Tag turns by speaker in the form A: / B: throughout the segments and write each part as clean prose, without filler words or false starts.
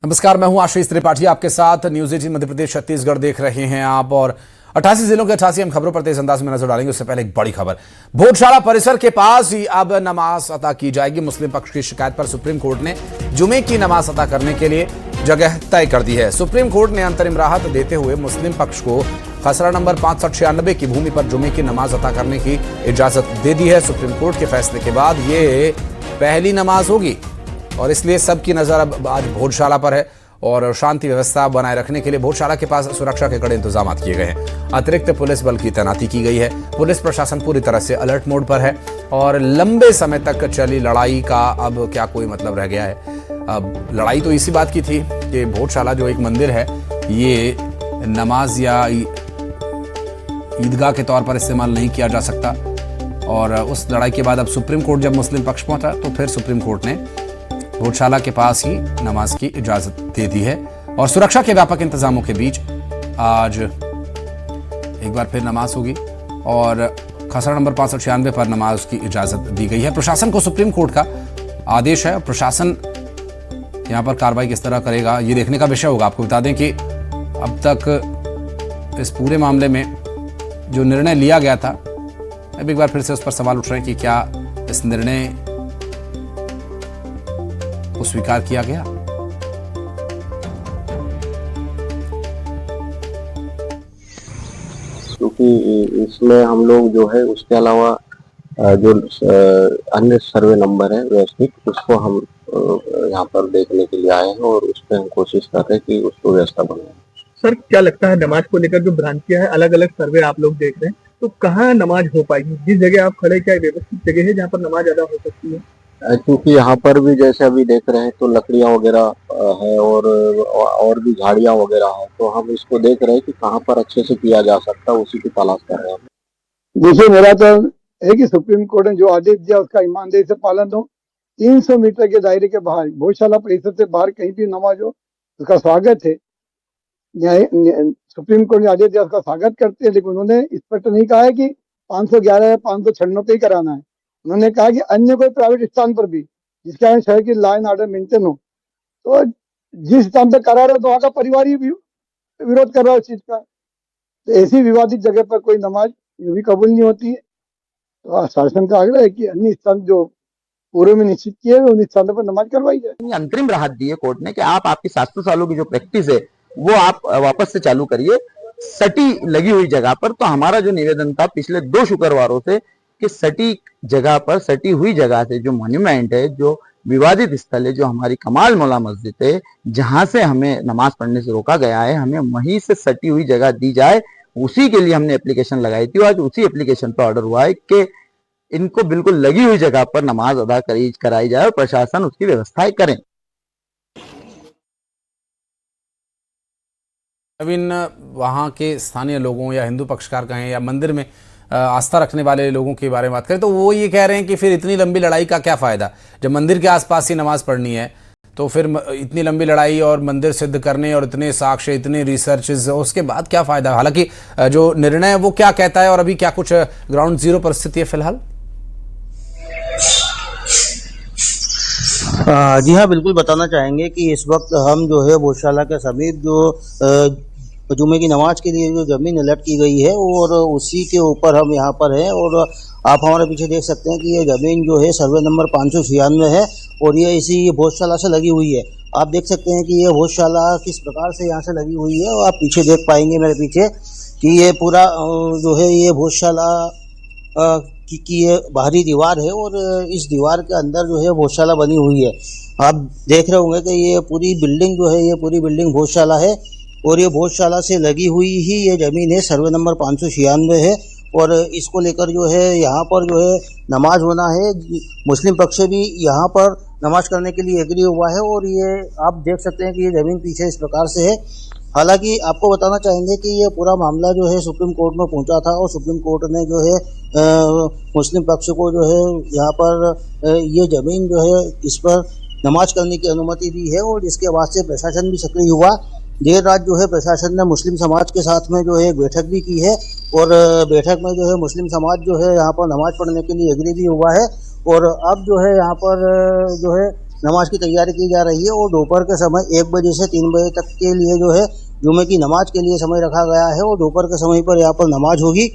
A: नमस्कार, मैं हूं आशीष त्रिपाठी आपके साथ। न्यूज 18 मध्य प्रदेश छत्तीसगढ़ देख रहे हैं आप और 88 जिलों के 88 हम खबरों पर तेज अंदाज में नजर डालेंगे। उससे पहले एक बड़ी खबर, भोजशाला परिसर के पास ही अब नमाज अता की जाएगी। मुस्लिम पक्ष की शिकायत पर सुप्रीम कोर्ट ने जुमे की नमाज अता करने के लिए जगह तय कर दी है। सुप्रीम कोर्ट ने अंतरिम राहत देते हुए मुस्लिम पक्ष को खसरा नंबर 596 की भूमि पर जुमे की नमाज अता करने की इजाजत दे दी है। सुप्रीम कोर्ट के फैसले के बाद ये पहली नमाज होगी और इसलिए सबकी नजर अब आज भोजशाला पर है और शांति व्यवस्था बनाए रखने के लिए भोजशाला के पास सुरक्षा के कड़े इंतजाम किए गए हैं। अतिरिक्त पुलिस बल की तैनाती की गई है। पुलिस प्रशासन पूरी तरह से अलर्ट मोड पर है और लंबे समय तक चली लड़ाई का अब क्या कोई मतलब रह गया है। अब लड़ाई तो इसी बात की थी कि भोजशाला जो एक मंदिर है ये नमाज या ईदगाह के तौर पर इस्तेमाल नहीं किया जा सकता और उस लड़ाई के बाद अब सुप्रीम कोर्ट जब मुस्लिम पक्ष पहुंचा तो फिर सुप्रीम कोर्ट ने भोजशाला के पास ही नमाज की इजाजत दे दी है और सुरक्षा के व्यापक इंतजामों के बीच आज एक बार फिर नमाज होगी और खसरा नंबर 596 पर नमाज की इजाजत दी गई है। प्रशासन को सुप्रीम कोर्ट का आदेश है। प्रशासन यहां पर कार्रवाई किस तरह करेगा ये देखने का विषय होगा। आपको बता दें कि अब तक इस पूरे मामले में जो निर्णय लिया गया था, अब एक बार फिर से उस पर सवाल उठ रहे हैं कि क्या इस निर्णय को स्वीकार किया गया।
B: क्योंकि इसमें हम लोग जो है उसके अलावा जो अन्य सर्वे नंबर है वैश्विक, उसको हम यहाँ पर देखने के लिए आए हैं और उस पर हम कोशिश कर रहे हैं कि उसको व्यवस्था बनाए।
C: सर, क्या लगता है नमाज को लेकर जो भ्रांतियां है, अलग अलग सर्वे आप लोग देख रहे हैं, तो कहाँ नमाज हो पाएगी? जिस जगह आप खड़े, क्या व्यवस्थित जगह है जहाँ पर नमाज अदा हो सकती है?
B: क्योंकि यहाँ पर भी जैसे अभी देख रहे हैं तो लकड़ियां वगैरह है और भी झाड़ियां वगैरह है, तो हम इसको देख रहे हैं कि कहाँ पर अच्छे से किया जा सकता है, उसी की तलाश कर रहे हैं।
D: देखिए, मेरा तो है कि सुप्रीम कोर्ट ने जो आदेश दिया उसका ईमानदारी से पालन हो। 300 मीटर के दायरे के बाहर भोजशाला परिसर से बाहर कहीं भी नमाज हो उसका स्वागत है। सुप्रीम कोर्ट ने आदेश दिया उसका स्वागत करते हैं, लेकिन उन्होंने स्पष्ट नहीं कहा है कि 511 या 596 पे ही कराना है। उन्होंने कहा कि अन्य कोई प्राइवेट स्थान पर भी जिसके कारण शहर की लॉ एंड ऑर्डर मेंटेन हो, तो जिस स्थान पर करा रहे तो वहां का परिवार ही विरोध कर रहा है उस चीज का, तो ऐसी विवादित जगह पर कोई नमाज भी कबूल नहीं होती है। तो शासन का आग्रह है कि अन्य स्थान जो पूर्व में निश्चित किए हुए उन स्थानों पर नमाज करवाई जाए।
E: अंतरिम राहत दी है कोर्ट ने कि आप आपकी 700 सालों की जो प्रैक्टिस है वो आप वापस से चालू करिए सटी लगी हुई जगह पर। तो हमारा जो निवेदन था पिछले 2 शुक्रवारों से कि सटी जगह पर, सटी हुई जगह से जो मॉन्यूमेंट है, जो विवादित स्थल है, जो हमारी कमाल मौला मस्जिद है, जहां से हमें नमाज पढ़ने से रोका गया है, हमें वहीं से सटी हुई जगह दी जाए। उसी के लिए हमने एप्लीकेशन लगाई थी। आज उसी एप्लीकेशन पर ऑर्डर हुआ है कि इनको बिल्कुल लगी हुई जगह पर नमाज अदा कराई जाए और प्रशासन उसकी व्यवस्थाएं करें।
A: नवीन, वहाँ के स्थानीय लोगों या हिंदू पक्षकार कहें या मंदिर में आस्था रखने वाले लोगों के बारे में बात करें तो वो ये कह रहे हैं कि फिर इतनी लंबी लड़ाई का क्या फायदा, जब मंदिर के आसपास ही नमाज पढ़नी है तो फिर इतनी लंबी लड़ाई और मंदिर सिद्ध करने और इतने साक्ष्य, इतने रिसर्चेज, उसके बाद क्या फायदा। हालांकि जो निर्णय है वो क्या कहता है और अभी क्या कुछ ग्राउंड जीरो परिस्थिति है फिलहाल?
F: जी हाँ, बिल्कुल बताना चाहेंगे कि इस वक्त हम जो है भोजशाला के समीप जो जुमे की नमाज के लिए जो जमीन अलर्ट की गई है और उसी के ऊपर हम यहाँ पर हैं और आप हमारे पीछे देख सकते हैं कि ये ज़मीन जो है सर्वे नंबर 596 है और ये इसी भोजशाला से लगी हुई है। आप देख सकते हैं कि ये भोजशाला किस प्रकार से यहाँ से लगी हुई है और आप पीछे देख पाएंगे मेरे पीछे कि ये पूरा जो है ये भोजशाला की ये बाहरी दीवार है और इस दीवार के अंदर जो है भोजशाला बनी हुई है। आप देख रहे होंगे कि ये पूरी बिल्डिंग जो है, ये पूरी बिल्डिंग भोजशाला है और ये भोजशाला से लगी हुई ही ये ज़मीन है, सर्वे नंबर 596 है और इसको लेकर जो है यहाँ पर जो है नमाज होना है। मुस्लिम पक्ष भी यहाँ पर नमाज करने के लिए एग्री हुआ है और ये आप देख सकते हैं कि ये ज़मीन पीछे इस प्रकार से है। हालांकि आपको बताना चाहेंगे कि ये पूरा मामला जो है सुप्रीम कोर्ट में पहुंचा था और सुप्रीम कोर्ट ने जो है मुस्लिम पक्ष को जो है यहाँ पर ये ज़मीन जो है इस पर नमाज करने की अनुमति दी है और इसके बाद से प्रशासन भी सक्रिय हुआ। देर रात जो है प्रशासन ने मुस्लिम समाज के साथ में जो है एक बैठक भी की है और बैठक में जो है मुस्लिम समाज जो है यहाँ पर नमाज पढ़ने के लिए एग्री भी हुआ है और अब जो है यहाँ पर जो है नमाज की तैयारी की जा रही है और दोपहर के समय 1 बजे से 3 बजे तक के लिए जो है जुमे की नमाज के लिए समय रखा गया है और दोपहर के समय पर यहाँ पर नमाज होगी।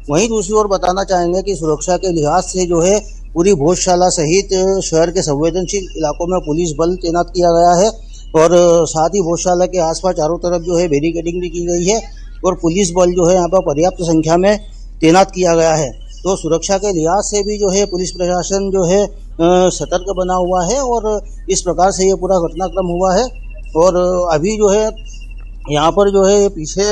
F: वहीं दूसरी ओर बताना चाहेंगे कि सुरक्षा के लिहाज से जो है पूरी भोजशाला सहित शहर के संवेदनशील इलाकों में पुलिस बल तैनात किया गया है और साथ ही भोजशाला के आसपास चारों तरफ जो है बैरिकेडिंग भी की गई है और पुलिस बल जो है यहाँ पर पर्याप्त संख्या में तैनात किया गया है। तो सुरक्षा के लिहाज से भी जो है पुलिस प्रशासन जो है सतर्क बना हुआ है और इस प्रकार से ये पूरा घटनाक्रम हुआ है। और अभी जो है यहाँ पर जो है पीछे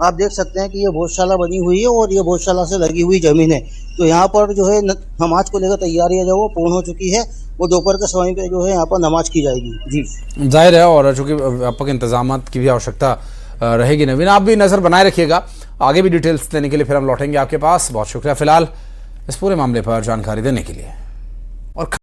F: आप देख सकते हैं कि ये भोजशाला बनी हुई है और ये भोजशाला से लगी हुई जमीन है। तो यहाँ पर जो है नमाज को लेकर तैयारियां जो वो पूर्ण हो चुकी है। वो दोपहर के समय पे जो है यहाँ पर नमाज की जाएगी। जी
A: जाहिर है, और चूंकि व्यापक इंतजाम की भी आवश्यकता रहेगी। नवीन, आप भी नज़र बनाए रखिएगा, आगे भी डिटेल्स देने के लिए फिर हम लौटेंगे आपके पास। बहुत शुक्रिया फिलहाल इस पूरे मामले पर जानकारी देने के लिए। और